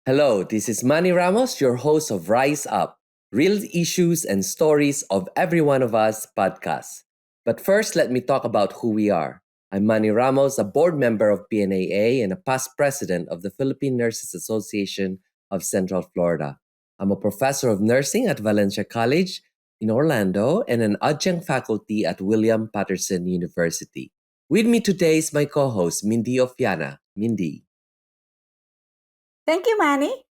Hello, this is Manny Ramos, your host of Rise Up, Real Issues and Stories of Every One of Us podcast. But first, let me talk about who we are. I'm Manny Ramos, a board member of PNAA and a past president of the Philippine Nurses Association of Central Florida. I'm a professor of nursing at Valencia College in Orlando and an adjunct faculty at William Patterson University. With me today is my co-host, Mindy Ofiana. Mindy. Thank you, Manny.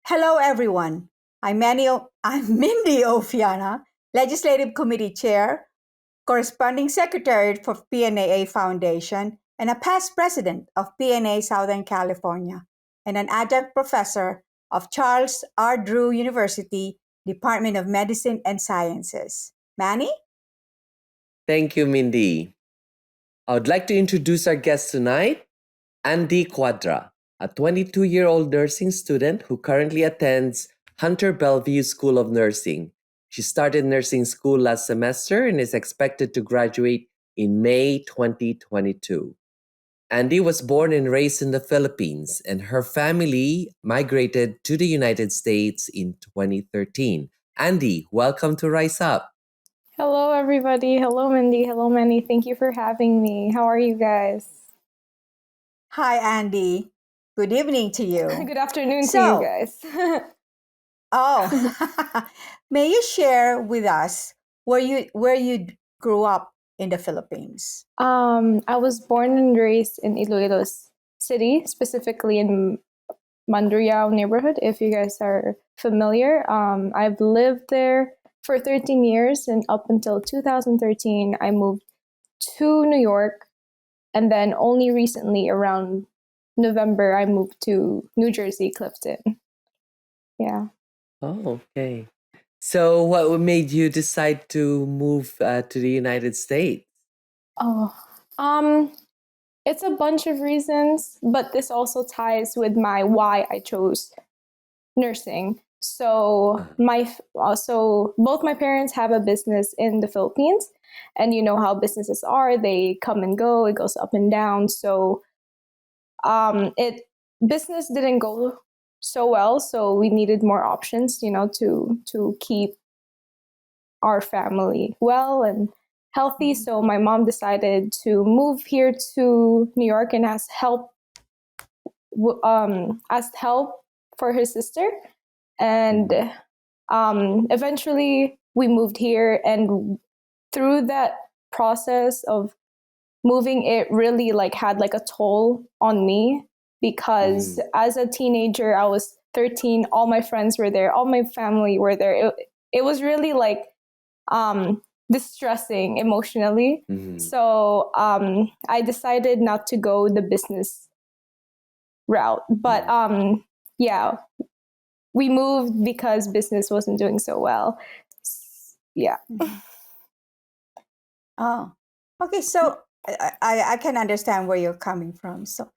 Hello, everyone. I'm Mindy Ofiana, Legislative Committee Chair, Corresponding Secretary for PNAA Foundation, and a past president of PNA Southern California, and an adjunct professor of Charles R. Drew University, Department of Medicine and Sciences. Manny? Thank you, Mindy. I would like to introduce our guest tonight, Andy Quadra, a 22-year-old nursing student who currently attends Hunter Bellevue School of Nursing. She started nursing school last semester and is expected to graduate in May 2022. Andy was born and raised in the Philippines, and her family migrated to the United States in 2013. Andy, welcome to Rise Up. Hello, everybody. Hello, Mindy. Hello, Manny. Thank you for having me. How are you guys? Hi, Andy. Good evening to you. Good afternoon to you guys. May you share with us where you grew up in the Philippines? I was born and raised in Iloilo City, specifically in Mandurriao neighborhood, if you guys are familiar. I've lived there for 13 years, and up until 2013, I moved to New York, and then only recently, around November, I moved to New Jersey, Clifton. Yeah. Oh, okay. So what made you decide to move to the United States? It's a bunch of reasons, but this also ties with my why I chose nursing. So both my parents have a business in the Philippines, and you know how businesses are, they come and go, it goes up and down. So business didn't go so well, so we needed more options, to keep our family well and healthy. So my mom decided to move here to New York and asked help for her sister. And eventually we moved here, and through that process of moving, it really had a toll on me, because as a teenager, I was 13, all my friends were there, all my family were there. It was really distressing emotionally. So I decided not to go the business route, but yeah, we moved because business wasn't doing so well. Yeah. Oh, okay. So I can understand where you're coming from. So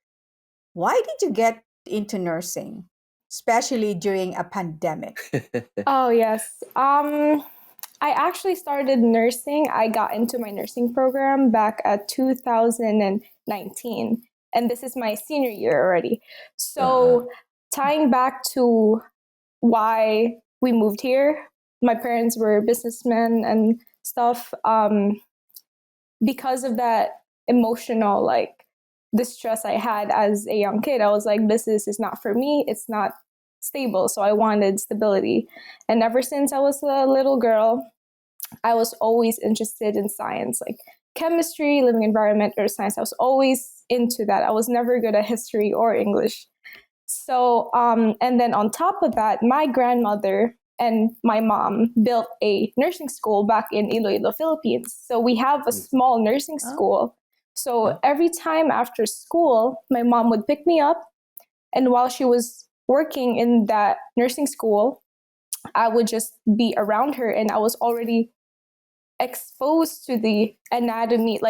why did you get into nursing, especially during a pandemic? Oh, yes. I actually started nursing. I got into my nursing program back at 2019, and this is my senior year already. So tying back to why we moved here, my parents were businessmen and stuff. Because of that emotional distress I had as a young kid, I was like, business is not for me. It's not stable. So I wanted stability. And ever since I was a little girl, I was always interested in science, like chemistry, living environment, or science. I was always into that. I was never good at history or English. So, and then on top of that, my grandmother and my mom built a nursing school back in Iloilo, Philippines. So we have a small nursing school. So every time after school, my mom would pick me up, and while she was working in that nursing school, I would just be around her, and I was already exposed to the anatomy.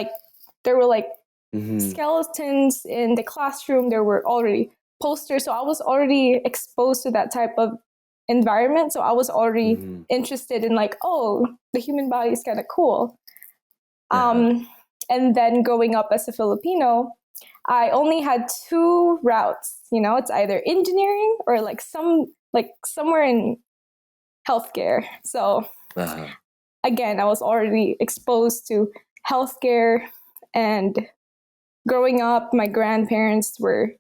There were skeletons in the classroom. There were already posters. So I was already exposed to that type of environment. So I was already interested in the human body is kind of cool. And then growing up as a Filipino, I only had two routes it's either engineering or like somewhere in healthcare. So Uh-huh. again, I was already exposed to healthcare, and growing up, my grandparents were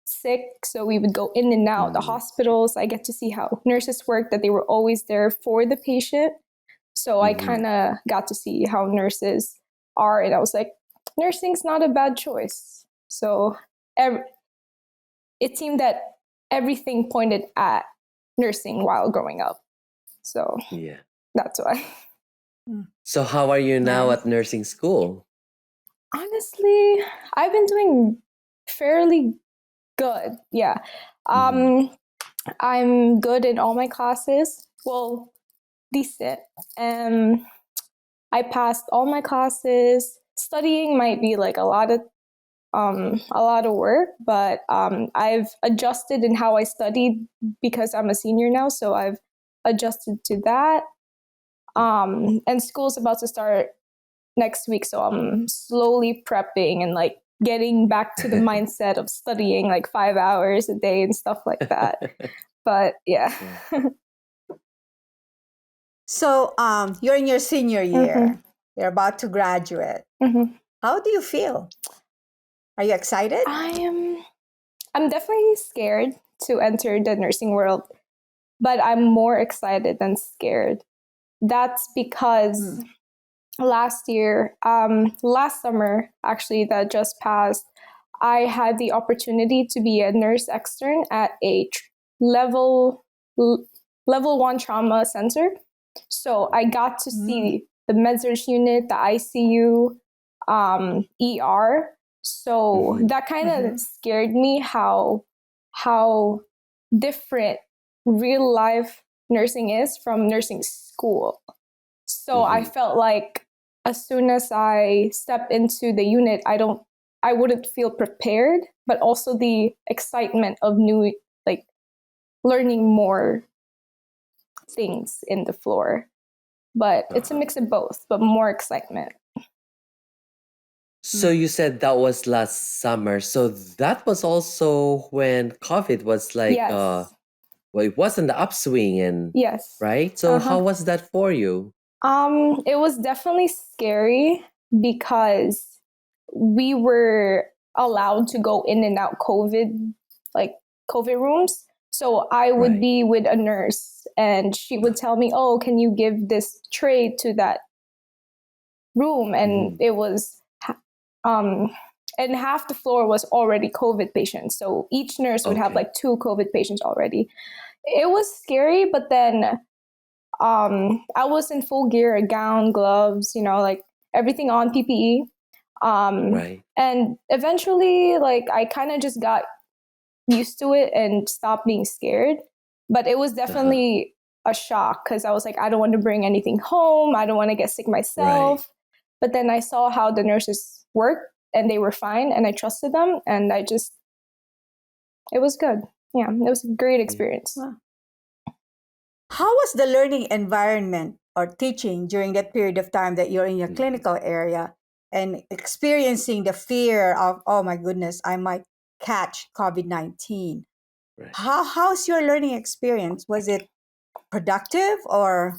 sick, so we would go in and out the hospitals. I get to see how nurses work, that they were always there for the patient. So I kind of got to see how nurses are, and I was like, nursing's not a bad choice. So it seemed that everything pointed at nursing while growing up. So Yeah. that's why. So how are you now Nice. at nursing school? Honestly, I've been doing fairly good. Yeah. I'm good in all my classes. Well, decent. I passed all my classes. Studying might be like a lot of work, but I've adjusted in how I studied because I'm a senior now, so I've adjusted to that. And school's about to start next week, so I'm slowly prepping and like getting back to the mindset of studying like 5 hours a day and stuff like that. But yeah. So you're in your senior year. You're about to graduate. How do you feel? Are you excited? I'm definitely scared to enter the nursing world, but I'm more excited than scared. That's because last summer, actually, that just passed, I had the opportunity to be a nurse extern at a level 1 trauma center. So I got to see the med-surg unit, the ICU, ER. So that kind of scared me how different real life nursing is from nursing school. So I felt like as soon as I step into the unit, I wouldn't feel prepared, but also the excitement of like learning more things in the floor. But it's a mix of both, but more excitement. So you said that was last summer. So that was also when COVID was like, Yes. well, it wasn't the upswing, and Yes. right. So how was that for you? It was definitely scary because we were allowed to go in and out COVID rooms. So I would be with a nurse and she would tell me, "Oh, can you give this tray to that room?" And it was and half the floor was already COVID patients. So each nurse would have like 2 COVID patients already. It was scary, but then I was in full gear, a gown, gloves, like everything on PPE. And eventually, like, I kind of just got used to it and stopped being scared. But it was definitely a shock because I was like, I don't want to bring anything home. I don't want to get sick myself. But then I saw how the nurses worked and they were fine and I trusted them and it was good. Yeah, it was a great experience. Wow. How was the learning environment or teaching during that period of time that you're in your clinical area and experiencing the fear of, oh my goodness, I might catch COVID-19? How's your learning experience? Was it productive or?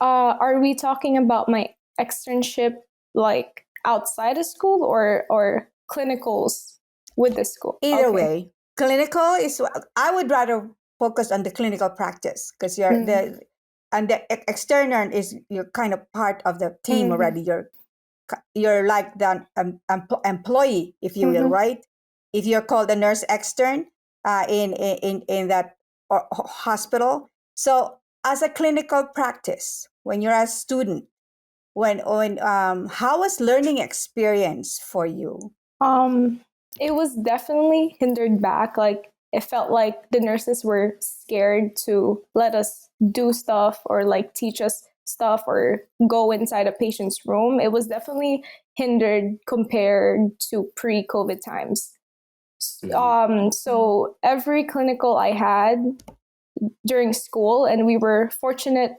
Are we talking about my externship like outside of school or clinicals with the school? Either way, clinical is, I would rather focus on the clinical practice because you're and the external is, you're kind of part of the team already. You're like the employee, if you will, right? If you're called a nurse extern in that hospital. So as a clinical practice, when you're a student, when how was learning experience for you? It was definitely hindered back. Like it felt like the nurses were scared to let us do stuff or like teach us stuff or go inside a patient's room. It was definitely hindered compared to pre-COVID times. So every clinical I had during school, and we were fortunate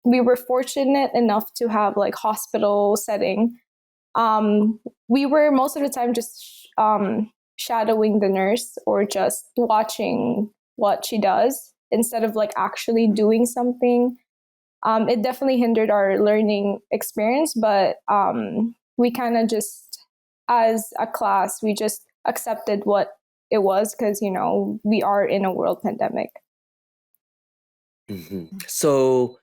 enough to have like hospital setting. We were most of the time just shadowing the nurse or just watching what she does instead of like actually doing something. It definitely hindered our learning experience, but we kind of just, as a class, we just accepted what it was because, you know, we are in a world pandemic. Mm-hmm. So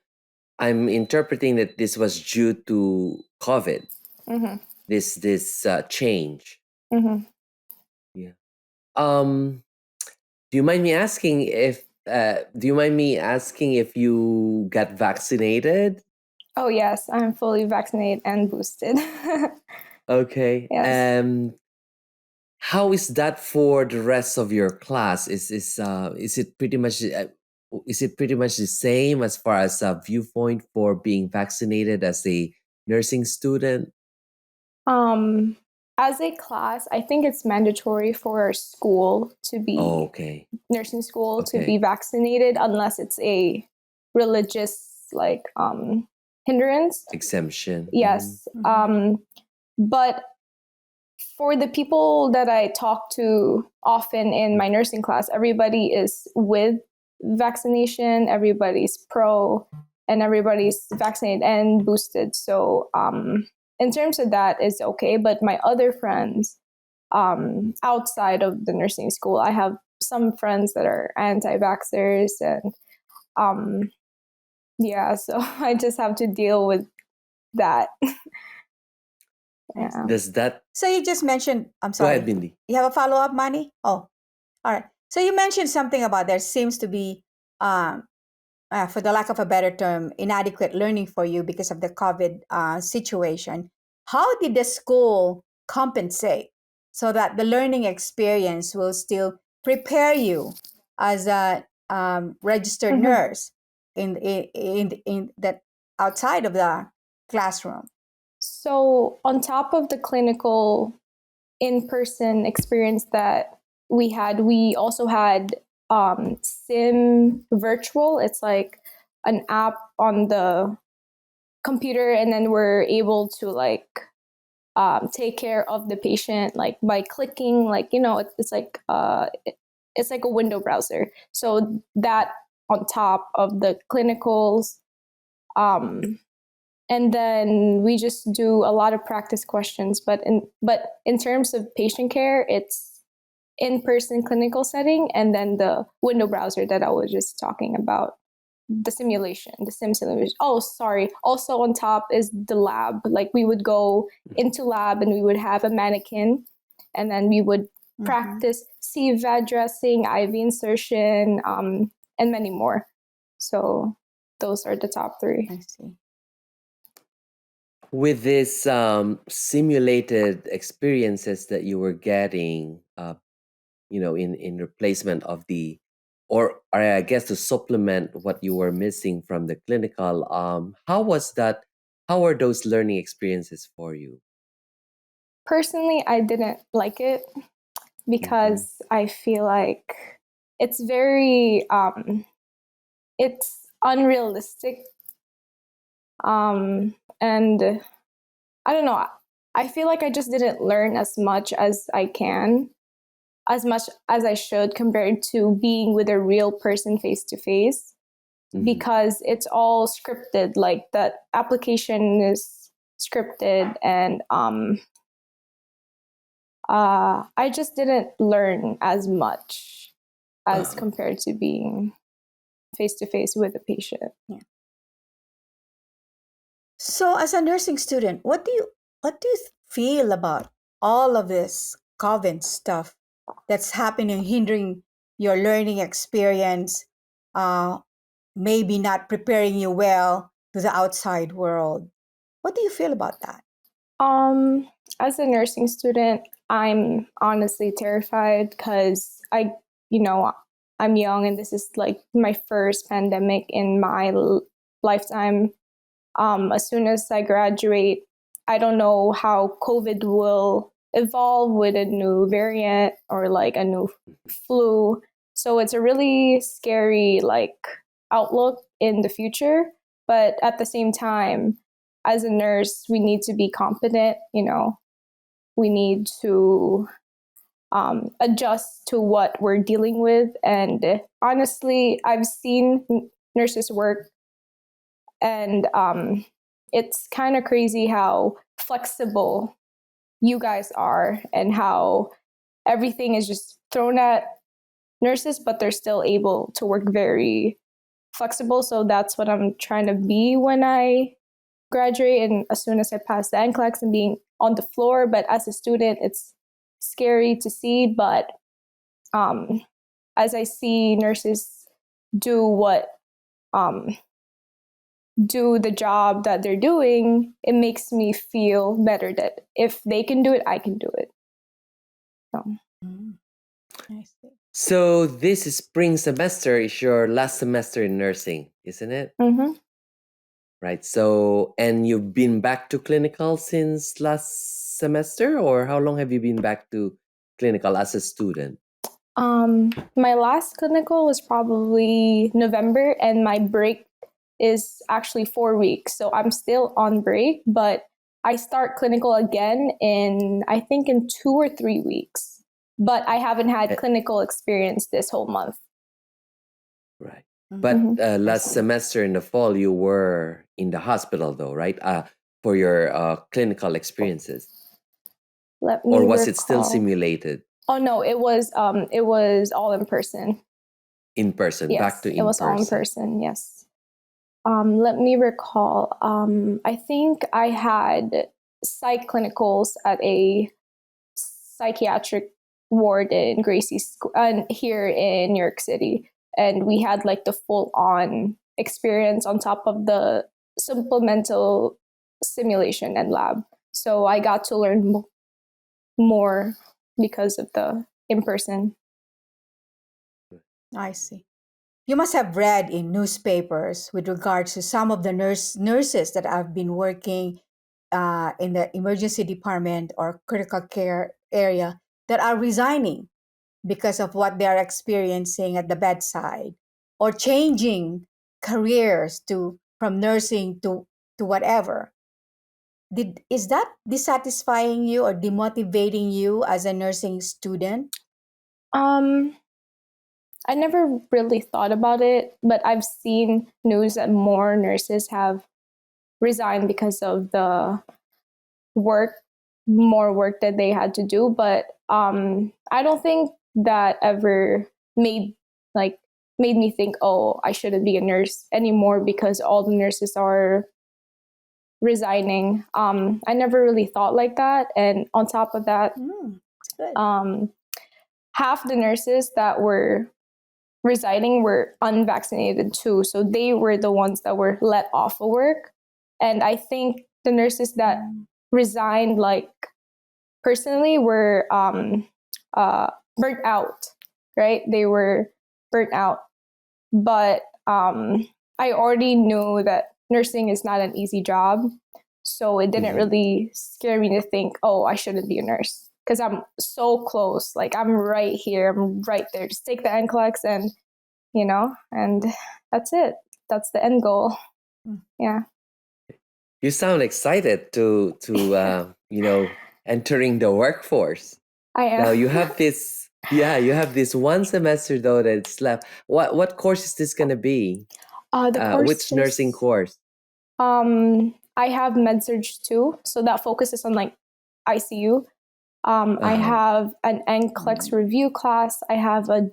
I'm interpreting that this was due to COVID. Mm-hmm. This change. Mm-hmm. Yeah. Do you mind me asking if you got vaccinated? Oh, yes, I'm fully vaccinated and boosted. Okay. Yes. How is that for the rest of your class? Is it pretty much the same as far as a viewpoint for being vaccinated as a nursing student? Um, as a class, I think it's mandatory for school to Oh, be okay. nursing school to be Okay. vaccinated unless it's a religious like hindrance. Exemption. Yes. But for the people that I talk to often in my nursing class, everybody is with vaccination, everybody's pro, and everybody's vaccinated and boosted. So in terms of that, it's okay. But my other friends outside of the nursing school, I have some friends that are anti-vaxxers, and yeah, so I just have to deal with that. Yeah. Does that So you just mentioned, I'm go ahead, sorry, Mindy? you have a follow-up, Manny? Oh, all right. So you mentioned something about there seems to be, for the lack of a better term, inadequate learning for you because of the COVID situation. How did the school compensate so that the learning experience will still prepare you as a registered nurse in that outside of the classroom? So on top of the clinical in-person experience that we had, we also had sim virtual. It's like an app on the computer, and then we're able to like take care of the patient like by clicking, like, you know, it's like a window browser. So that on top of the clinicals, and then we just do a lot of practice questions. But in terms of patient care, it's in-person clinical setting, and then the window browser that I was just talking about, the simulation, the sim simulation. Oh, sorry. Also on top is the lab. Like we would go into lab and we would have a mannequin, and then we would practice CVAD dressing, IV insertion, and many more. So those are the top three. I see. With this simulated experiences that you were getting, in replacement of or I guess to supplement what you were missing from the clinical, how was that? How were those learning experiences for you? Personally, I didn't like it because I feel like it's very it's unrealistic, and I don't know, I feel like I just didn't learn as much as I should compared to being with a real person face to face, because it's all scripted. Like that application is scripted, and I just didn't learn as much as compared to being face to face with a patient. Yeah. So, as a nursing student, what do you feel about all of this COVID stuff that's happening, hindering your learning experience, uh, maybe not preparing you well to the outside world? What do you feel about that? Um, as a nursing student, I'm honestly terrified because you know, I'm young and this is like my first pandemic in my lifetime. As soon as I graduate, I don't know how COVID will evolve with a new variant or like a new flu. So it's a really scary like outlook in the future. But at the same time, as a nurse, we need to be competent, you know. We need to adjust to what we're dealing with. And honestly, I've seen nurses work, and it's kind of crazy how flexible you guys are and how everything is just thrown at nurses, but they're still able to work very flexible. So that's what I'm trying to be when I graduate and as soon as I pass the NCLEX and being on the floor. But as a student, it's scary to see. But as I see nurses do do the job that they're doing, it makes me feel better that if they can do it, I can do it. So. I see. So this spring semester is your last semester in nursing, isn't it? Mm-hmm. Right. So, and you've been back to clinical since last semester, or how long have you been back to clinical as a student? My last clinical was probably November, and my break is actually 4 weeks. So I'm still on break, but I start clinical again in, I think, in 2 or 3 weeks. But I haven't had clinical experience this whole month. Right. But Mhm. last semester in the fall, you were in the hospital, though, right? For your clinical experiences, Let me or was it still recall. simulated Oh no, it was all in person. in person? Yes, Back to it in was all in person. person. Yes. Let me recall. I think I had psych clinicals at a psychiatric ward in Gracie School, here in New York City, and we had like the full-on experience on top of the supplemental simulation and lab. So I got to learn more because of the in-person. I see. You must have read in newspapers with regards to some of the nurses that have been working in the emergency department or critical care area that are resigning because of what they are experiencing at the bedside, or changing careers to from nursing to whatever. Is that dissatisfying you or demotivating you as a nursing student? Um, I never really thought about it, but I've seen news that more nurses have resigned because of the work, more work that they had to do. But I don't think that ever made me think, oh, I shouldn't be a nurse anymore because all the nurses are resigning. I never really thought like that. And on top of that, It's good. half the nurses that were resigning were unvaccinated too. So they were the ones that were let off of work. And I think the nurses that resigned, like personally, were burnt out, right? They were burnt out. But I already knew that nursing is not an easy job. So it didn't really scare me to think, oh, I shouldn't be a nurse. Because I'm so close. Like I'm right here. I'm right there. Just take the NCLEX and, and that's it. That's the end goal. Yeah. You sound excited to entering the workforce. I am. Now you have this, you have this one semester though that's left. What course is this gonna be? Which nursing course? I have med-surg too, so that focuses on like ICU. I have an NCLEX review class. I have a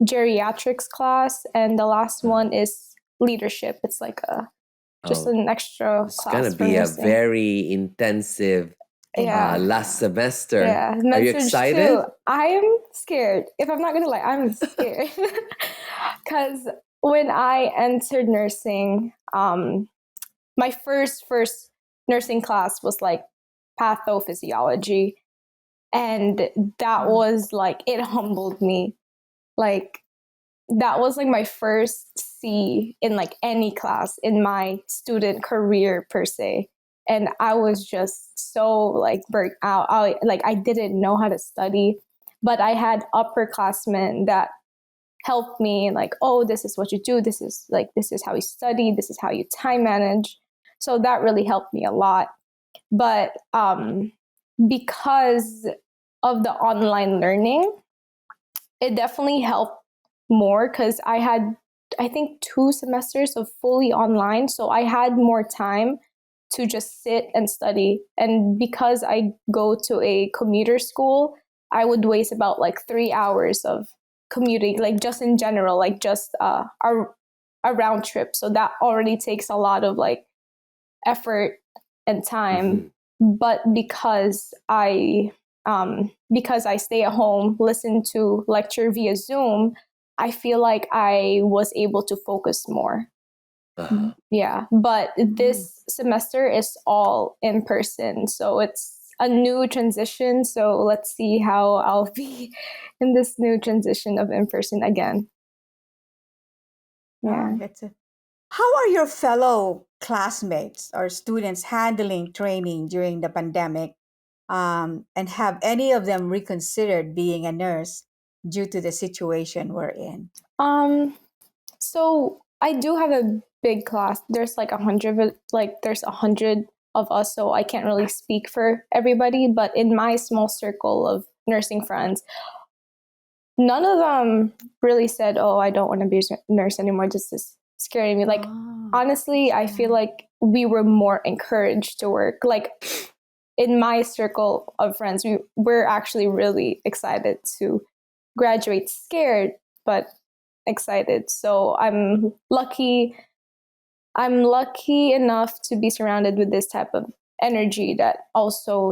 geriatrics class, and the last one is leadership. It's like just an extra It's class. gonna for be a nursing. very intensive last semester. Yeah, Are you med-surg excited? too. I am scared. If I'm not gonna lie, I'm scared because when I entered nursing, my first nursing class was like pathophysiology, and that was like, it humbled me. Like that was like my first C in like any class in my student career per se. And I was just so like burnt out. I didn't know how to study, but I had upperclassmen that helped me, like, oh, this is what you do. This is how you study. This is how you time manage. So that really helped me a lot. But because of the online learning, it definitely helped more because I had, I think, 2 semesters of fully online. So I had more time to just sit and study. And because I go to a commuter school, I would waste about like 3 hours of commuting, like just in general, like just a round trip. So that already takes a lot of like effort and time. But because I stay at home, listen to lecture via Zoom, I feel like I was able to focus more. Yeah, but this semester is all in person, so it's a new transition. So let's see how I'll be in this new transition of in person again. Yeah. That's it. How are your fellow classmates or students handling training during the pandemic? And have any of them reconsidered being a nurse due to the situation we're in? So I do have a big class. There's like 100, like there's 100 of us, so I can't really speak for everybody. But in my small circle of nursing friends, none of them really said, "Oh, I don't want to be a nurse anymore." This is scaring me. Like honestly, I feel like we were more encouraged to work. Like in my circle of friends, we're actually really excited to graduate. Scared, but excited. So I'm lucky enough to be surrounded with this type of energy that also,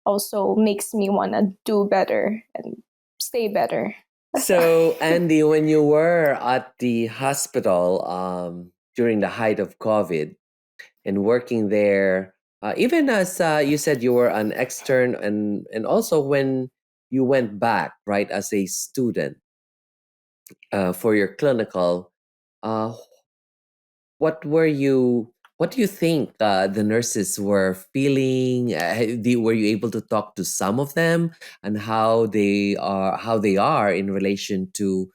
also makes me want to do better and stay better. So, Andy, when you were at the hospital during the height of COVID and working there, even as you said you were an extern, and also when you went back, right, as a student for your clinical, uh, what do you think the nurses were feeling? Were you able to talk to some of them and how they are in relation to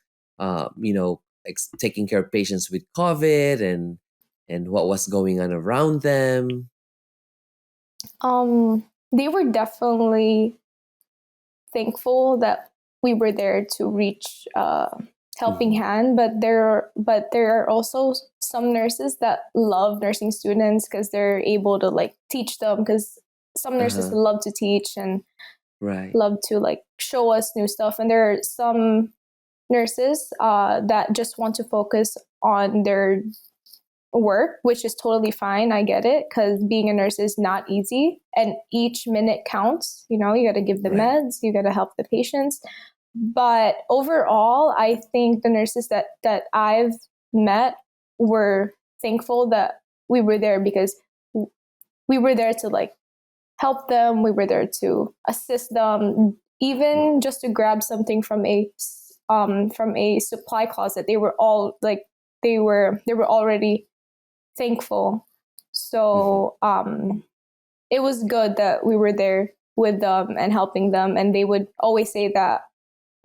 taking care of patients with COVID and what was going on around them? They were definitely thankful that we were there to reach helping hand, but there are also some nurses that love nursing students because they're able to like teach them, because some nurses love to teach and Right. love to like show us new stuff, and there are some nurses that just want to focus on their work, which is totally fine. I get it, because being a nurse is not easy and each minute counts. You got to give the Right. meds, you got to help the patients. But overall, I think the nurses that I've met were thankful that we were there, because we were there to like help them, we were there to assist them, even just to grab something from a supply closet. They were all like they were already thankful. So it was good that we were there with them and helping them. And they would always say that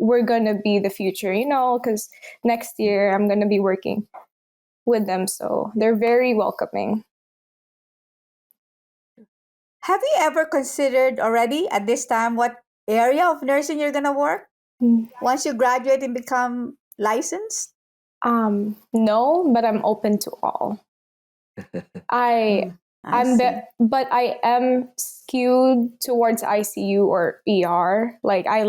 we're going to be the future, because next year I'm going to be working with them. So they're very welcoming. Have you ever considered already at this time what area of nursing you're going to work once you graduate and become licensed? No, but I'm open to all. But I am skewed towards ICU or ER. Like I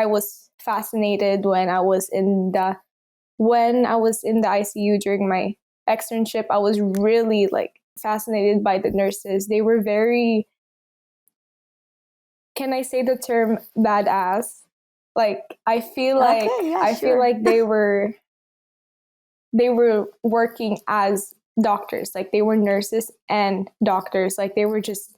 was fascinated when I was in the ICU during my externship. I was really like fascinated by the nurses. They were very, can I say the term badass? Like I feel like feel like they were working as doctors. Like they were nurses and doctors. Like they were just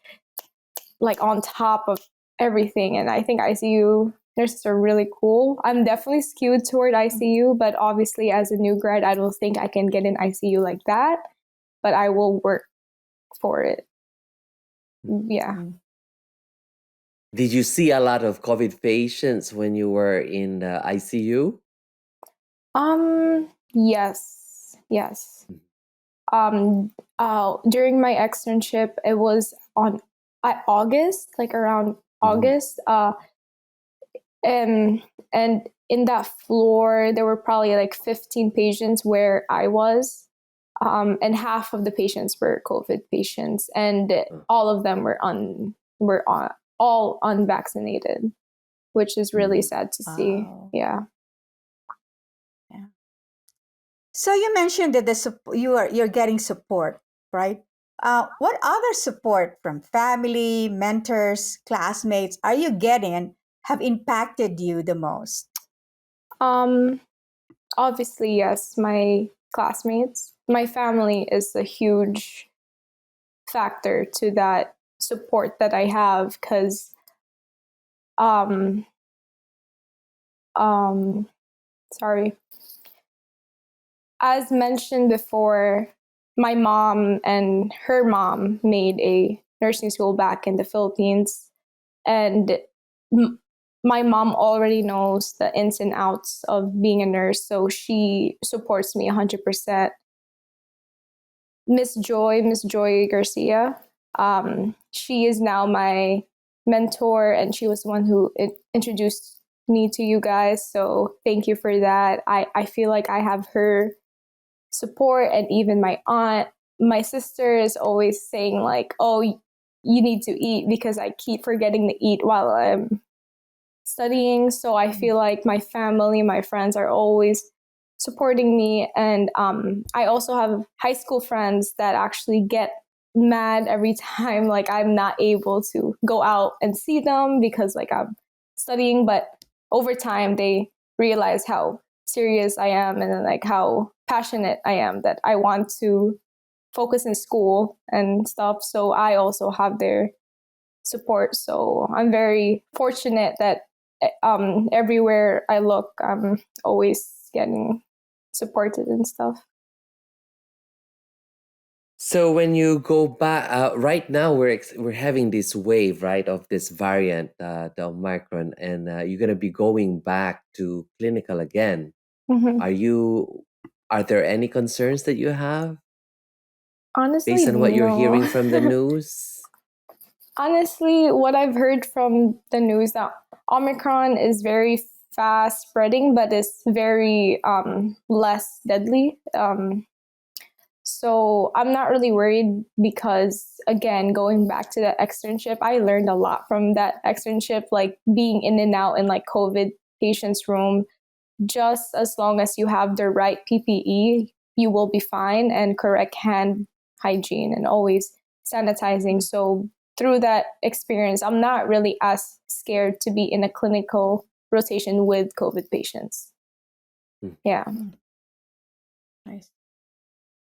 like on top of everything. And I think ICU nurses are really cool. I'm definitely skewed toward ICU, but obviously as a new grad, I don't think I can get in ICU like that, but I will work for it. Yeah. Did you see a lot of COVID patients when you were in the ICU? Yes. During my externship, it was on August, like around August. And in that floor, there were probably like 15 patients where I was, and half of the patients were COVID patients, and all of them all unvaccinated, which is really sad to see. Wow. Yeah. So you mentioned that you're getting support, right? What other support from family, mentors, classmates are you getting and have impacted you the most? Obviously, yes, my classmates. My family is a huge factor to that support that I have, because sorry, as mentioned before, my mom and her mom made a nursing school back in the Philippines, and my mom already knows the ins and outs of being a nurse, so she supports me 100%. Miss Joy Garcia, she is now my mentor, and she was the one who introduced me to you guys, so thank you for that. I feel like I have her support, and even my aunt. My sister is always saying like, oh, you need to eat, because I keep forgetting to eat while I'm studying. So I feel like my family, my friends are always supporting me. And I also have high school friends that actually get mad every time like I'm not able to go out and see them because like I'm studying. But over time they realize how serious I am, and then like how passionate I am, that I want to focus in school and stuff. So I also have their support. So I'm very fortunate that everywhere I look, I'm always getting supported and stuff. So when you go back, right now we're having this wave, right, of this variant, the Omicron, and you're gonna be going back to clinical again. Mm-hmm. Are there any concerns that you have Honestly, based on what you're hearing no. from the news? Honestly, what I've heard from the news, that Omicron is very fast spreading, but it's very less deadly. So I'm not really worried, because again, going back to that externship, I learned a lot from that externship, like being in and out in like COVID patients room. Just as long as you have the right PPE, you will be fine, and correct hand hygiene and always sanitizing. So through that experience, I'm not really as scared to be in a clinical rotation with COVID patients. Yeah. Nice.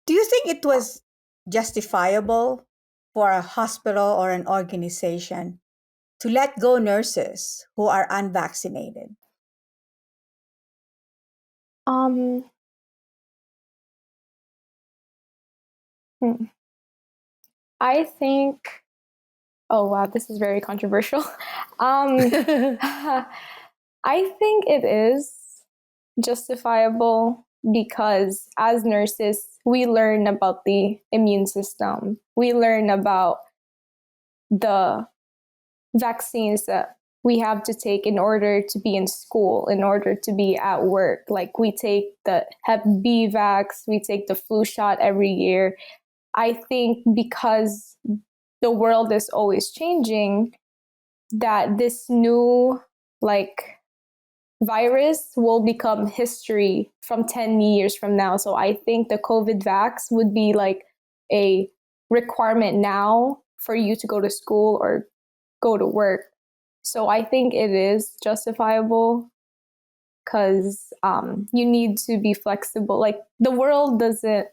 Do you think it was justifiable for a hospital or an organization to let go nurses who are unvaccinated? Um. hmm. I think. Oh wow, this is very controversial. Um. I think it is justifiable, because as nurses, we learn about the immune system. We learn about the vaccines that we have to take in order to be in school, in order to be at work. Like we take the Hep B vax, we take the flu shot every year. I think because the world is always changing, that this new like virus will become history from 10 years from now. So I think the COVID vax would be like a requirement now for you to go to school or go to work. So I think it is justifiable, because you need to be flexible. Like the world doesn't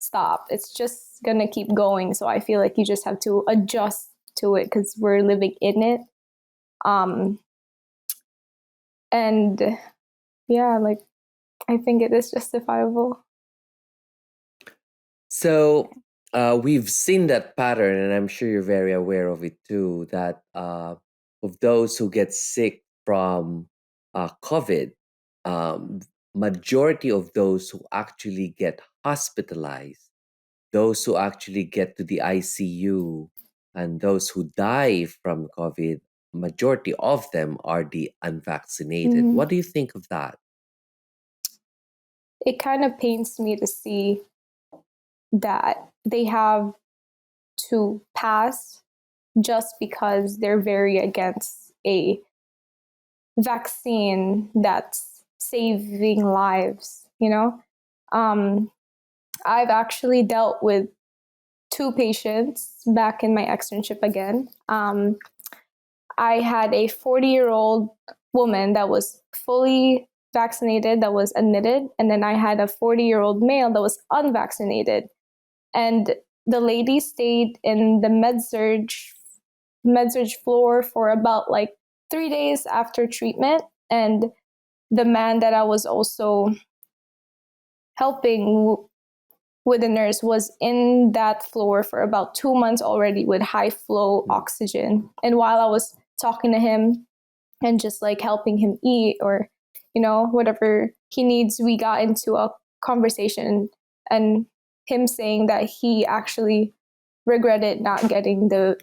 stop, it's just gonna keep going. So I feel like you just have to adjust to it, because we're living in it. And yeah, like I think it is justifiable. So we've seen that pattern, and I'm sure you're very aware of it too. That of those who get sick from COVID, um, majority of those who actually get hospitalized, those who actually get to the ICU, and those who die from COVID majority of them are the unvaccinated. What do you think of that? It kind of pains me to see that they have to pass just because they're very against a vaccine that's saving lives, you know? I've actually dealt with 2 patients back in my externship again. I had a 40-year-old woman that was fully vaccinated that was admitted, and then I had a 40-year-old male that was unvaccinated. And the lady stayed in the med-surg floor for about like 3 days after treatment, and the man that I was also helping with the nurse was in that floor for about 2 months already with high flow oxygen. And while I was talking to him and just like helping him eat or, whatever he needs, we got into a conversation and him saying that he actually regretted not getting the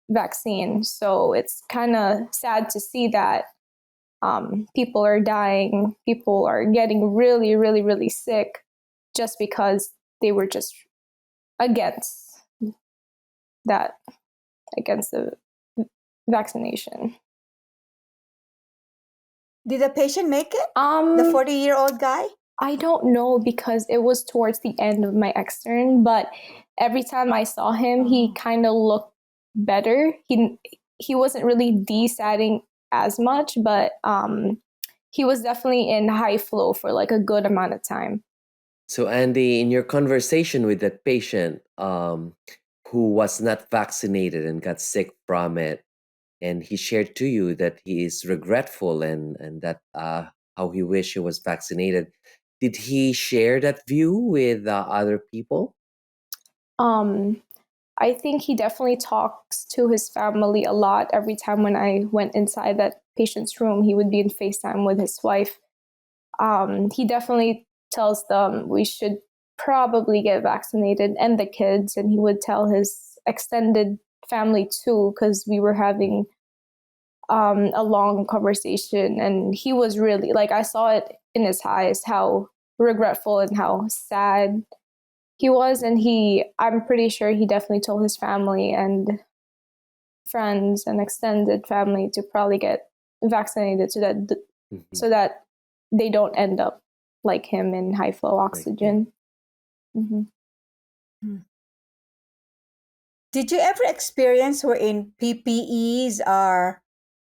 vaccine. So it's kind of sad to see that people are dying, people are getting really, really, really sick just because they were just against the vaccination. Did the patient make it? The 40-year-old guy? I don't know because it was towards the end of my extern, but every time I saw him, he kind of looked better. He wasn't really desatting as much, but he was definitely in high flow for like a good amount of time. So, Andy, in your conversation with that patient who was not vaccinated and got sick from it, and he shared to you that he is regretful and that how he wished he was vaccinated, did he share that view with other people? I think he definitely talks to his family a lot. Every time when I went inside that patient's room, he would be in FaceTime with his wife. He definitely tells them we should probably get vaccinated and the kids, and he would tell his extended family too, because we were having a long conversation, and he was really like, I saw it in his eyes how regretful and how sad he was, and I'm pretty sure he definitely told his family and friends and extended family to probably get vaccinated so that they don't end up like him in high flow oxygen. Did you ever experience wherein PPEs are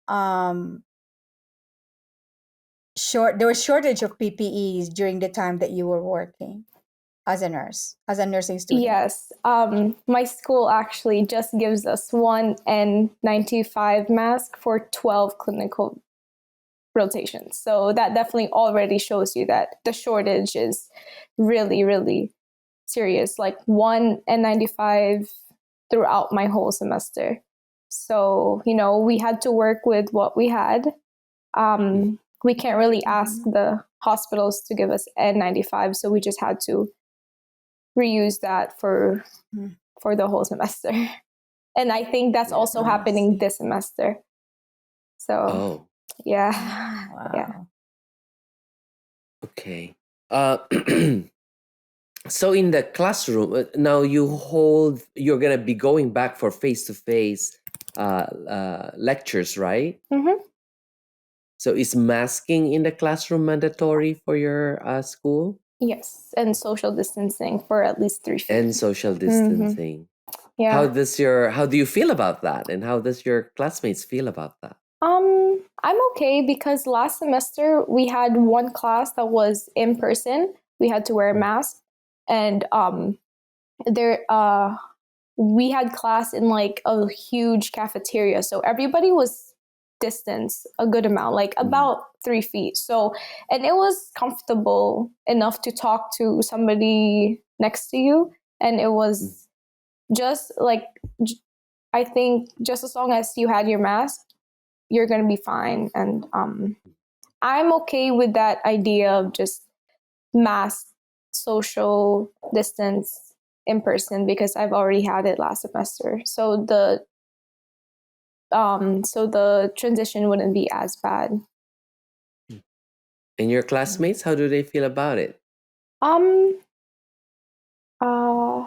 there was shortage of PPEs during the time that you were working as a nurse, as a nursing student? Yes. My school actually just gives us one N95 mask for 12 clinical rotations. So that definitely already shows you that the shortage is really, really serious. Like one N95 throughout my whole semester. So, we had to work with what we had. We can't really ask the hospitals to give us N95, so we just had to reuse that for the whole semester. And I think that's also happening this semester. So, yeah. Wow. Yeah. Okay. So in the classroom now, you're gonna be going back for face-to-face lectures, right? So is masking in the classroom mandatory for your school? Yes, and social distancing for at least 3 feet. And social distancing. Yeah. How do you feel about that? And how does your classmates feel about that? I'm okay because last semester we had one class that was in person. We had to wear a mask, and we had class in like a huge cafeteria, so everybody was distanced a good amount, like about 3 feet. So, and it was comfortable enough to talk to somebody next to you, and it was just like, I think just as long as you had your mask, you're going to be fine. And I'm okay with that idea of just mask, social distance in person because I've already had it last semester. So the so the transition wouldn't be as bad. And your classmates, how do they feel about it? Um, uh,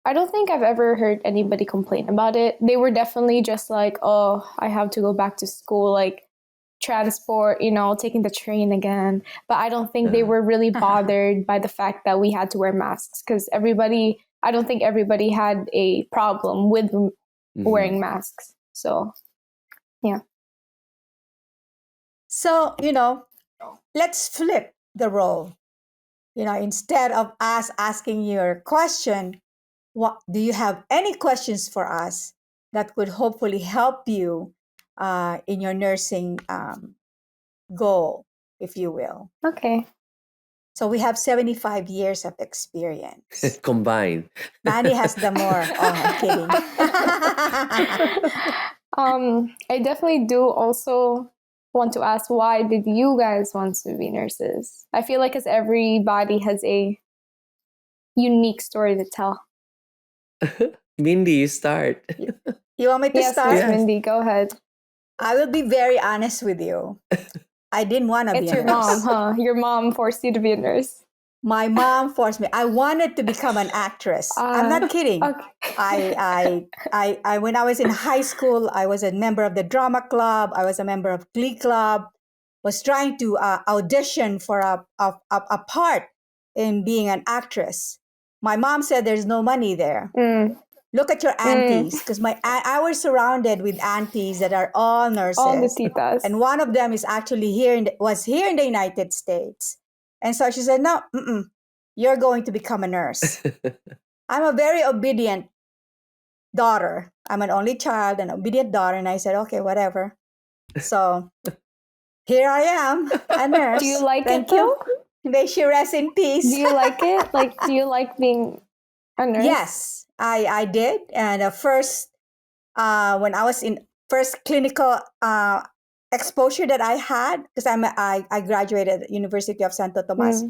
I don't think I've ever heard anybody complain about it. They were definitely just like, oh, I have to go back to school, like transport, taking the train again. But I don't think they were really bothered by the fact that we had to wear masks because I don't think everybody had a problem with wearing masks. So, yeah. So, let's flip the role. Instead of us asking your question, what do you have any questions for us that could hopefully help you in your nursing goal, if you will? Okay. So we have 75 years of experience. Combined. Manny has the more. Oh, I'm kidding. I definitely do also want to ask, why did you guys want to be nurses? I feel like because everybody has a unique story to tell. Mindy, you start. You want me to Yes, start? Miss Mindy, go ahead. I will be very honest with you. I didn't want to be It's a your nurse. mom, huh? Your mom forced you to be a nurse. My mom forced me. I wanted to become an actress. I'm not kidding. Okay. I when I was in high school, I was a member of the drama club. I was a member of Glee Club. Was trying to audition for a part in being an actress. My mom said there's no money there. Look at your aunties, because I was surrounded with aunties that are all nurses. All the titas. And one of them is actually was here in the United States. And so she said, no, you're going to become a nurse. I'm a very obedient daughter. I'm an only child, an obedient daughter. And I said, okay, whatever. So here I am, a nurse. Do you like Thank it though? you. May she rest in peace. Do you like it? Do you like being a nurse? Yes, I did. And first, when I was in first clinical exposure that I had, because I graduated at University of Santo Tomas,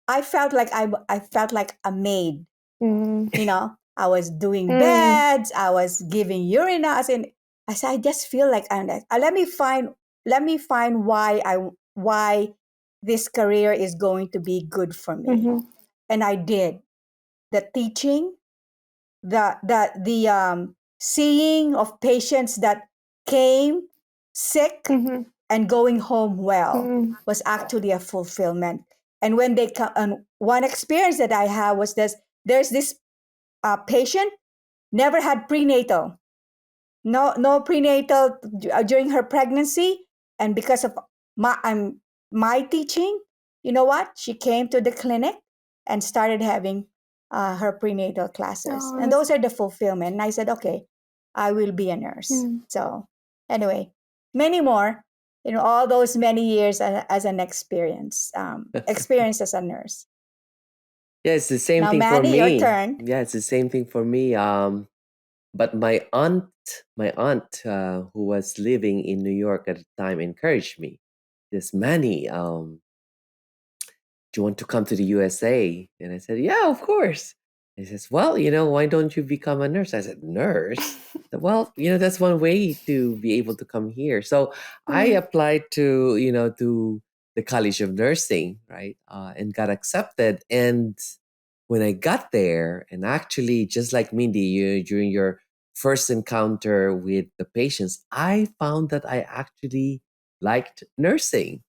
I felt like I felt like a maid. I was doing beds, I was giving urinas, and I said, I just feel like I'm like, let me find why this career is going to be good for me. And I did. The teaching, the seeing of patients that came sick and going home well was actually a fulfillment. And when they come, and one experience that I had was there's this patient never had prenatal, no prenatal during her pregnancy, and because of my teaching, you know what? She came to the clinic and started having her prenatal classes, and those are the fulfillment. And I said, okay, I will be a nurse. So anyway, many more, all those many years as an experience as a nurse. Yeah, it's the same Now, thing for Manny, me. your turn. Yeah, it's the same thing for me. But my aunt, who was living in New York at the time, encouraged me. This Manny, do you want to come to the USA? And I said, yeah, of course. He says, well, why don't you become a nurse? I said, nurse? Well, that's one way to be able to come here. So I applied to the College of Nursing, right? And got accepted. And when I got there, and actually, just like Mindy, during your first encounter with the patients, I found that I actually liked nursing.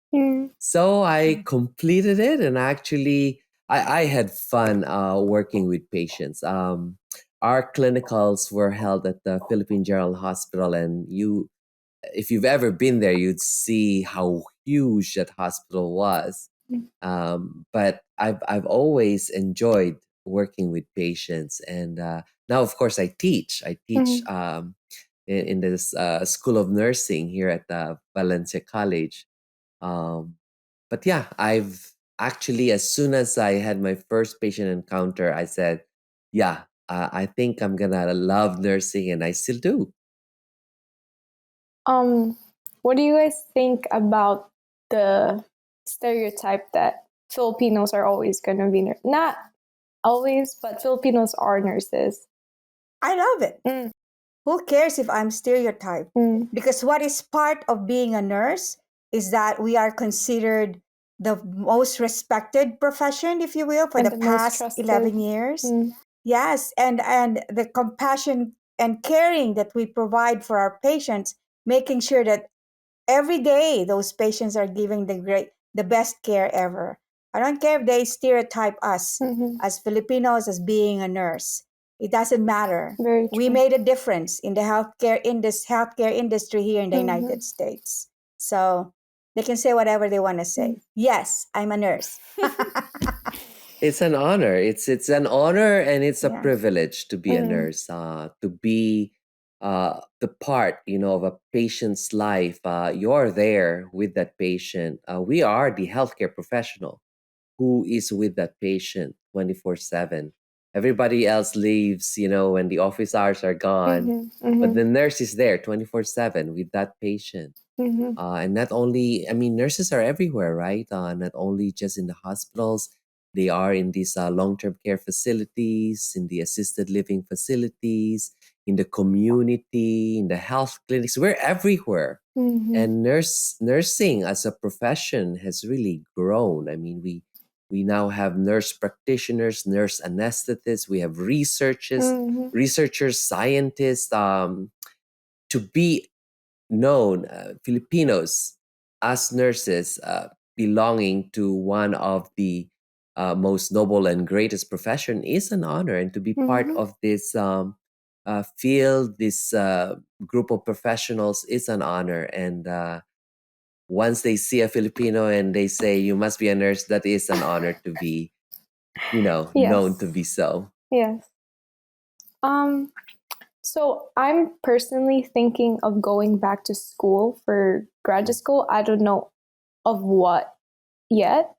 So I completed it, and actually, I had fun working with patients. Our clinicals were held at the Philippine General Hospital, and if you've ever been there, you'd see how huge that hospital was. But I've always enjoyed working with patients, and now, of course, I teach. I teach in this School of Nursing here at the Valencia College. But yeah, I've actually, as soon as I had my first patient encounter, I said, yeah, I think I'm gonna love nursing, and I still do. What do you guys think about the stereotype that Filipinos are always going to be not always, but Filipinos are nurses? I love it. who cares if I'm stereotyped? Because what is part of being a nurse is that we are considered the most respected profession, if you will, for And the the most past trusted. 11 years. Yes, and the compassion and caring that we provide for our patients, making sure that every day those patients are giving the best care ever. I don't care if they stereotype us as Filipinos as being a nurse. It doesn't matter. Very true. We made a difference in the healthcare industry here in the United States. So they can say whatever they want to say. Yes, I'm a nurse. It's an honor. It's an honor, and it's a Yeah. privilege to be a nurse. To be the part, of a patient's life. You're there with that patient. We are the healthcare professional who is with that patient 24/7. Everybody else leaves, when the office hours are gone, but the nurse is there 24/7 with that patient. And not only, nurses are everywhere, right? Not only just in the hospitals, they are in these long-term care facilities, in the assisted living facilities, in the community, in the health clinics. We're everywhere. And nursing as a profession has really grown. We now have nurse practitioners, nurse anesthetists, we have researchers, scientists, to be known, Filipinos as nurses, belonging to one of the most noble and greatest profession is an honor, and to be part of this field, this group of professionals is an honor. And once they see a Filipino and they say you must be a nurse, that is an honor to be, known to be so. Yes. So I'm personally thinking of going back to school for graduate school. I don't know of what yet.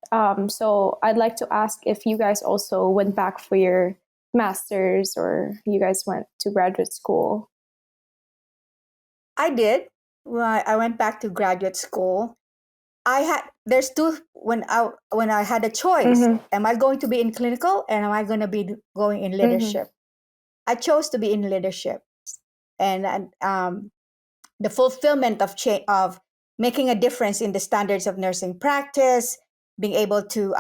So I'd like to ask if you guys also went back for your master's or you guys went to graduate school. I did. Well, I went back to graduate school. There's two when I had a choice. Am I going to be in clinical and am I going to be going in leadership? I chose to be in leadership, and the fulfillment of making a difference in the standards of nursing practice, being able to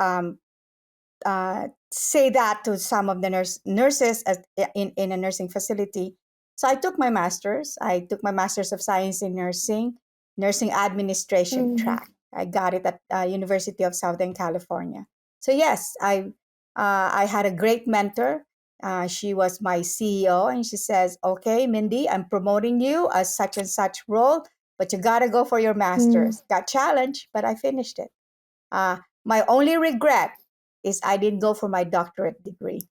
say that to some of the nurses in a nursing facility. So I took my master's. I took my master's of science in nursing administration track. I got it at University of Southern California. So yes, I had a great mentor. She was my CEO, and she says, "Okay, Mindy, I'm promoting you as such and such role, but you gotta go for your master's." Got challenged, but I finished it. My only regret is I didn't go for my doctorate degree.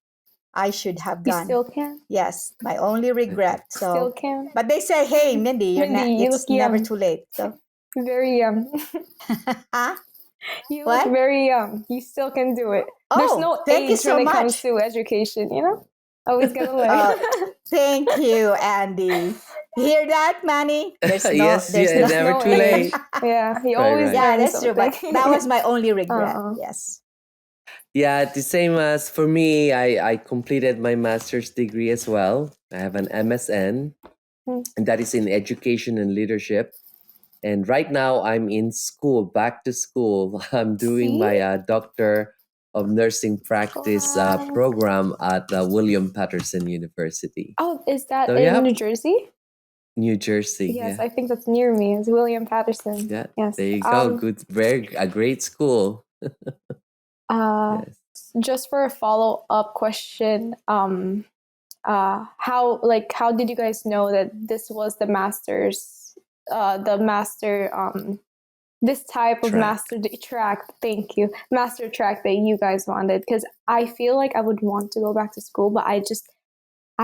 I should have You gone. still can? Yes, my only regret. So, Still can? but they say, "Hey, Mindy, Mindy, you it's look never young. too late." So, Very young. huh? You What? look very young. You still can do it. There's Oh, no thank you age so when it comes much. to education, Always gonna learn. Thank you, Andy. You hear that, Manny? Yes, There's yeah, no never no too age. late. Yeah, you Right, always right. Yeah, learn that's true. something. But that was my only regret. Uh-uh. Yes. Yeah, the same as for me. I completed my master's degree as well. I have an MSN, and that is in education and leadership. And right now, I'm in school, back to school. I'm doing See? my Doctor of Nursing Practice Wow. program at William Patterson University. Oh, is that So, in yeah, New Jersey? New Jersey. Yes, Yeah, I think that's near me. It's William Patterson. yeah. Yes. There you go. Good, a great school. Yes. Just for a follow-up question, how did you guys know that this was the this type of Track. track, thank you, master track that you guys wanted? Because I feel like I would want to go back to school, but I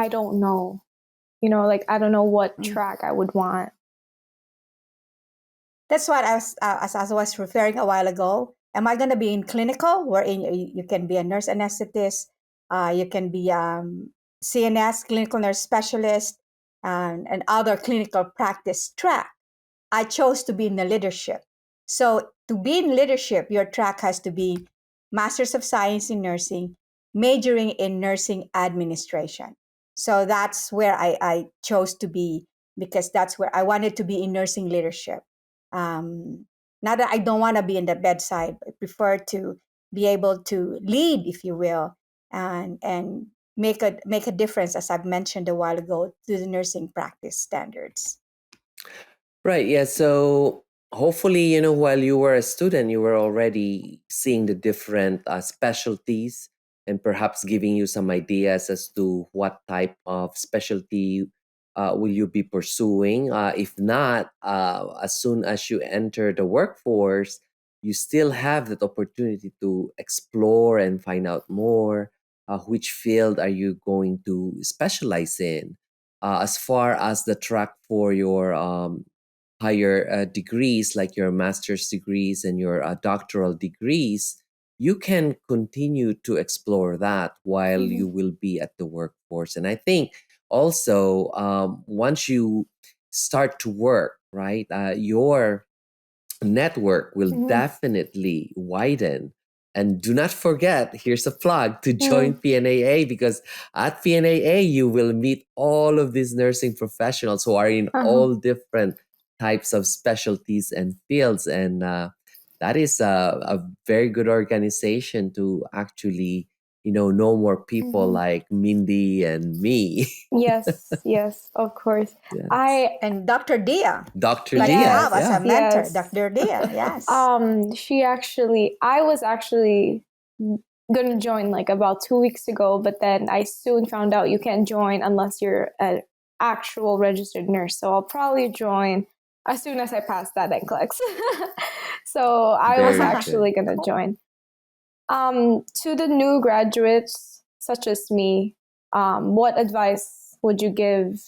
don't know, I don't know what track I would want. That's what as I was referring a while ago. Am I going to be in clinical, wherein you can be a nurse anesthetist, you can be CNS, clinical nurse specialist, and other clinical practice track. I chose to be in the leadership. So to be in leadership, your track has to be Masters of Science in Nursing, majoring in nursing administration. So that's where I chose to be, because that's where I wanted to be in nursing leadership. Not that I don't want to be in the bedside, but I prefer to be able to lead, if you will, and make a difference, as I've mentioned a while ago, to the nursing practice standards. Right. Yeah. So hopefully, while you were a student, you were already seeing the different specialties and perhaps giving you some ideas as to what type of specialty will you be pursuing. If not, as soon as you enter the workforce, you still have that opportunity to explore and find out more. Which field are you going to specialize in? As far as the track for your higher degrees, like your master's degrees and your doctoral degrees, you can continue to explore that while you will be at the workforce. And I think also, once you start to work, right, your network will definitely widen. And do not forget, here's a plug to join PNAA, because at PNAA, you will meet all of these nursing professionals who are in all different types of specialties and fields. And that is a very good organization to actually, know more people like Mindy and me. Yes, yes, of course. Yes. And Dr. Dia, Dr. that you Diaz, have as yeah. a mentor, Yes. Dr. Dia, yes. I was actually gonna join like about 2 weeks ago, but then I soon found out you can't join unless you're an actual registered nurse. So I'll probably join as soon as I pass that NCLEX. So I was Very actually good. gonna join. To the new graduates such as me, what advice would you give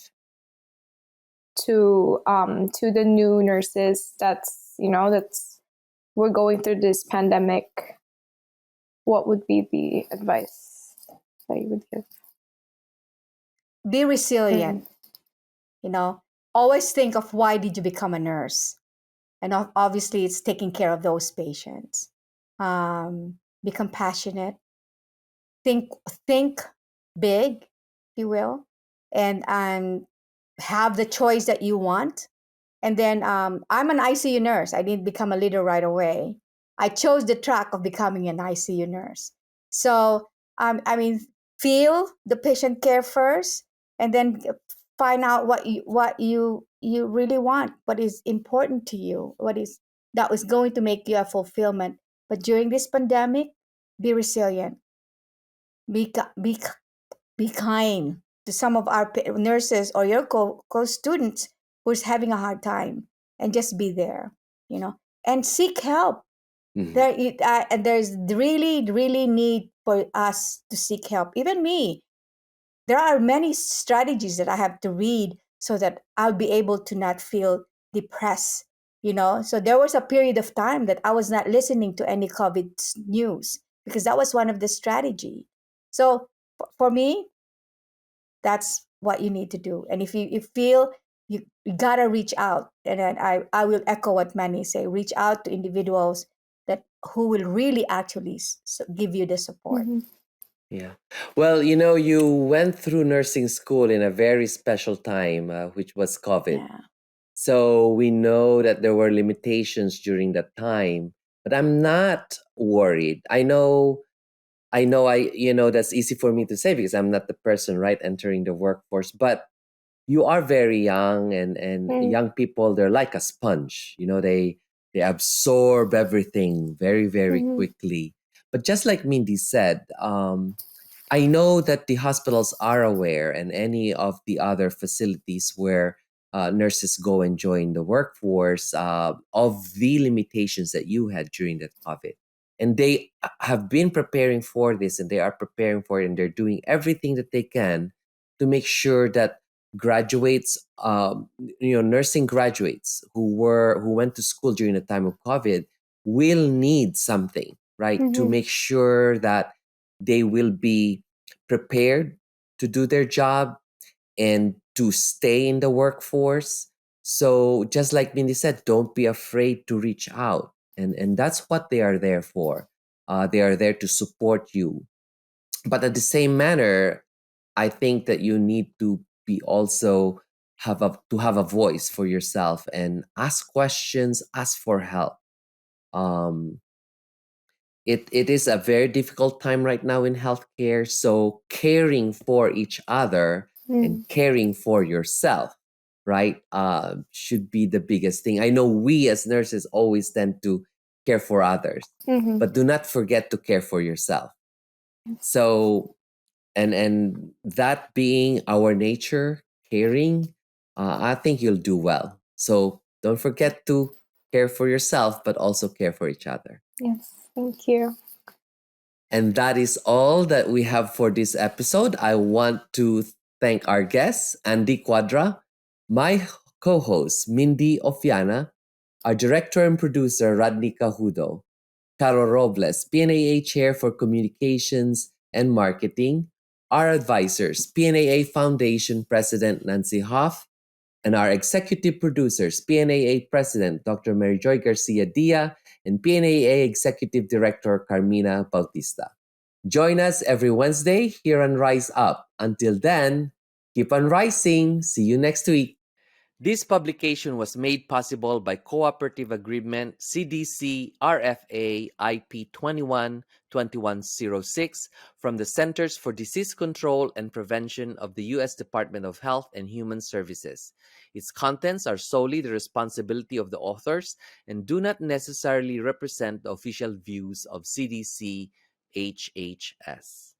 to the new nurses that's we're going through this pandemic? What would be the advice that you would give? Be resilient. Always think of why did you become a nurse, and obviously it's taking care of those patients. Be compassionate. Think big, if you will, and have the choice that you want. And then I'm an ICU nurse. I didn't become a leader right away. I chose the track of becoming an ICU nurse. So feel the patient care first, and then find out what you really want, what is important to you, what is that is going to make you a fulfillment. But during this pandemic, be resilient. Be kind to some of our nurses or your co-students who's having a hard time, and just be there, and seek help. There's really need for us to seek help. Even me, there are many strategies that I have to read so that I'll be able to not feel depressed. So there was a period of time that I was not listening to any COVID news, because that was one of the strategy. So for me, that's what you need to do. And if you feel you gotta reach out, and then I will echo what Manny say: reach out to individuals that who will really actually give you the support. Yeah. Well, you went through nursing school in a very special time, which was COVID. Yeah. So we know that there were limitations during that time, but I'm not worried. I know that's easy for me to say because I'm not the person, right, entering the workforce, but you are very young, and young people, they're like a sponge. They absorb everything very, very quickly. But just like Mindy said, I know that the hospitals are aware, and any of the other facilities where nurses go and join the workforce, of the limitations that you had during that COVID. And they have been preparing for this, and they are preparing for it, and they're doing everything that they can to make sure that graduates, nursing graduates who went to school during the time of COVID will need something, right, to make sure that they will be prepared to do their job and to stay in the workforce. So just like Mindy said, don't be afraid to reach out. And that's what they are there for. They are there to support you. But at the same manner, I think that you need to be also have a voice for yourself and ask questions, ask for help. Um, it is a very difficult time right now in healthcare, so caring for each other and caring for yourself, right, should be the biggest thing. I know we as nurses always tend to care for others, Mm-hmm. but do not forget to care for yourself. So, and that being our nature, caring, I think you'll do well. So don't forget to care for yourself, but also care for each other. Yes, thank you. And that is all that we have for this episode. I want to thank our guests, Andy Quadra, my co host, Mindy Ofiana, our director and producer, Radni Cahudo, Caro Robles, PNAA Chair for Communications and Marketing, our advisors, PNAA Foundation President Nancy Hoff, and our executive producers, PNAA President Dr. Mary Joy Garcia Dia and PNAA Executive Director Carmina Bautista. Join us every Wednesday here on Rise Up. Until then, keep on rising. See you next week. This publication was made possible by Cooperative Agreement CDC RFA IP 21-2106 from the Centers for Disease Control and Prevention of the U.S. Department of Health and Human Services. Its contents are solely the responsibility of the authors and do not necessarily represent the official views of CDC HHS.